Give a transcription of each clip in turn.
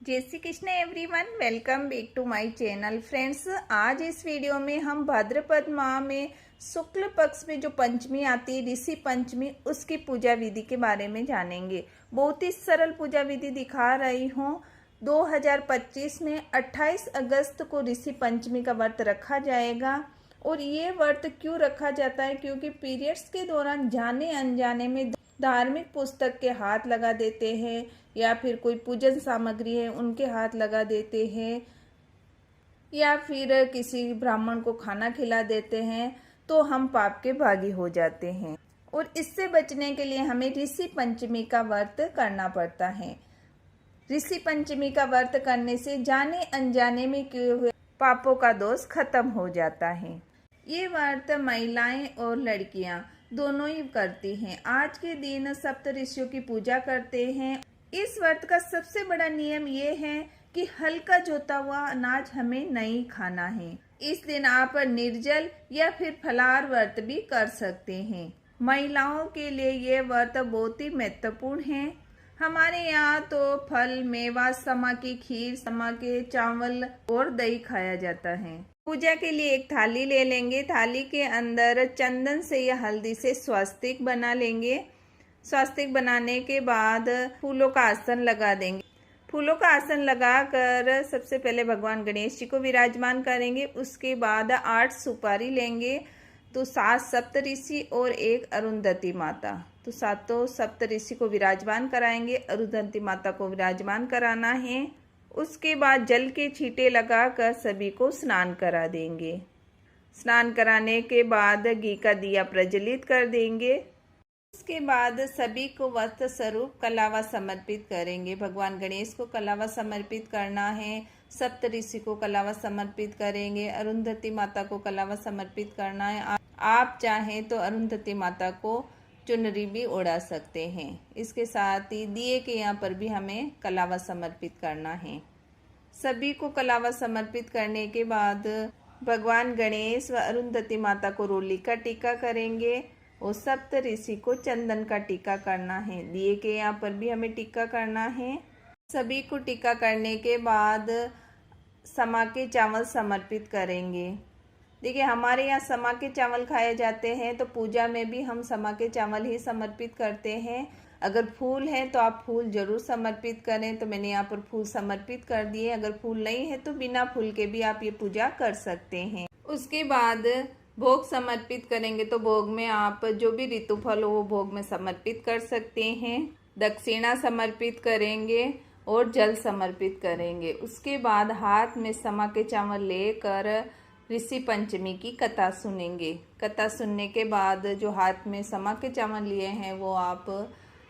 जय Shri Krishna everyone, welcome back to my channel. Friends, आज इस वीडियो में हम भाद्रपद माह में शुक्ल पक्ष में जो पंचमी आती है, ऋषि पंचमी, उसकी पूजा विधि के बारे में जानेंगे। बहुत ही सरल पूजा विधि दिखा रही हूँ। 2025 में 28 अगस्त को ऋषि पंचमी का व्रत रखा जाएगा। और ये व्रत क्यों रखा जाता है? क्योंकि पीरियड्स के दौरान जाने अनजाने में धार्मिक पुस्तक के हाथ लगा देते हैं या फिर कोई पूजन सामग्री है उनके हाथ लगा देते हैं या फिर किसी ब्राह्मण को खाना खिला देते हैं, तो हम पाप के भागी हो जाते हैं। और इससे बचने के लिए हमें ऋषि पंचमी का व्रत करना पड़ता है। ऋषि पंचमी का व्रत करने से जाने अनजाने में किए हुए पापों का दोष खत्म हो जाता है। ये व्रत महिलाएं और लड़कियां दोनों ही करती हैं। आज के दिन सप्त ऋषियों की पूजा करते हैं। इस व्रत का सबसे बड़ा नियम ये है कि हल्का जोता हुआ अनाज हमें नहीं खाना है। इस दिन आप निर्जल या फिर फलाहार व्रत भी कर सकते हैं। महिलाओं के लिए ये व्रत बहुत ही महत्वपूर्ण है। हमारे यहाँ तो फल, मेवा, समा की खीर, समा के चावल और दही खाया जाता है। पूजा के लिए एक थाली ले लेंगे। थाली के अंदर चंदन से या हल्दी से स्वास्तिक बना लेंगे। स्वास्तिक बनाने के बाद फूलों का आसन लगा देंगे। फूलों का आसन लगाकर सबसे पहले भगवान गणेश जी को विराजमान करेंगे। उसके बाद 8 सुपारी लेंगे। तो 7 सप्तऋषि और 1 अरुंधति माता, तो 7 सप्तऋषि को विराजमान कराएंगे। अरुंधति माता को विराजमान कराना है। उसके बाद जल के छींटे लगाकर सभी को स्नान करा देंगे। स्नान कराने के बाद घी का दिया प्रज्वलित कर देंगे। उसके बाद सभी को वस्त्र स्वरूप कलावा समर्पित करेंगे। भगवान गणेश को कलावा समर्पित करना है, सप्तऋषि को कलावा समर्पित करेंगे, अरुंधति माता को कलावा समर्पित करना है। आप चाहें तो अरुंधति माता को चुनरी भी उड़ा सकते हैं। इसके साथ ही दिए के यहाँ पर भी हमें कलावा समर्पित करना है। सभी को कलावा समर्पित करने के बाद भगवान गणेश व अरुंधति माता को रोली का टीका करेंगे और सप्त ऋषि को चंदन का टीका करना है। दिए के यहाँ पर भी हमें टीका करना है। सभी को टीका करने के बाद समा के चावल समर्पित करेंगे। देखिए, हमारे यहाँ समा के चावल खाए जाते हैं, तो पूजा में भी हम समा के चावल ही समर्पित करते हैं। अगर फूल है तो आप फूल जरूर समर्पित करें। तो मैंने यहाँ पर फूल समर्पित कर दिए। अगर फूल नहीं है तो बिना फूल के भी आप ये पूजा कर सकते हैं। उसके बाद भोग समर्पित करेंगे। तो भोग में आप जो भी ऋतुफल हो वो भोग में समर्पित कर सकते हैं। दक्षिणा समर्पित करेंगे और जल समर्पित करेंगे। उसके बाद हाथ में समा के चावल लेकर ऋषि पंचमी की कथा सुनेंगे। कथा सुनने के बाद जो हाथ में समा के चावल लिए हैं वो आप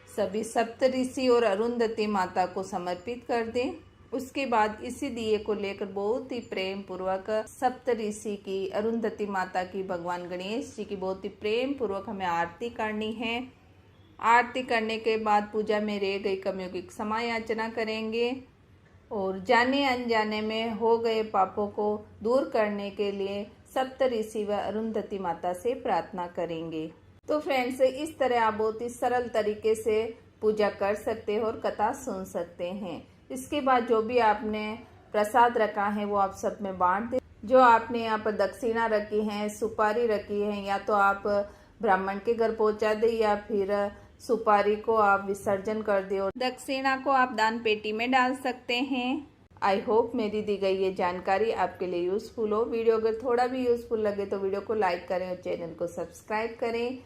सभी सप्त ऋषि और अरुंधति माता को समर्पित कर दें। उसके बाद इसी दिए को लेकर बहुत ही प्रेम पूर्वक सप्त ऋषि की, अरुंधति माता की, भगवान गणेश जी की बहुत ही प्रेम पूर्वक हमें आरती करनी है। आरती करने के बाद पूजा में रह गई कमियों की क्षमा याचना करेंगे और जाने अनजाने में हो गए पापों को दूर करने के लिए सप्त ऋषि व अरुंधति माता से प्रार्थना करेंगे। तो फ्रेंड्स, इस तरह आप बहुत ही सरल तरीके से पूजा कर सकते हैं और कथा सुन सकते हैं। इसके बाद जो भी आपने प्रसाद रखा है वो आप सब में बांट दें। जो आपने यहाँ पर दक्षिणा रखी है, सुपारी रखी है, या तो आप ब्राह्मण के घर पहुंचा दे या फिर सुपारी को आप विसर्जन कर दे और दक्षिणा को आप दान पेटी में डाल सकते हैं। आई होप मेरी दी गई ये जानकारी आपके लिए यूजफुल हो। वीडियो अगर थोड़ा भी यूजफुल लगे तो वीडियो को लाइक करें और चैनल को सब्सक्राइब करें।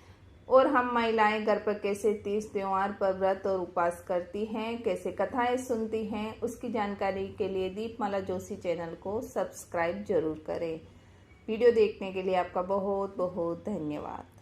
और हम महिलाएं घर पर कैसे तीज त्योहार पर व्रत और उपवास करती हैं, कैसे कथाएं सुनती हैं, उसकी जानकारी के लिए दीपमाला जोशी चैनल को सब्सक्राइब जरूर करें। वीडियो देखने के लिए आपका बहुत बहुत धन्यवाद।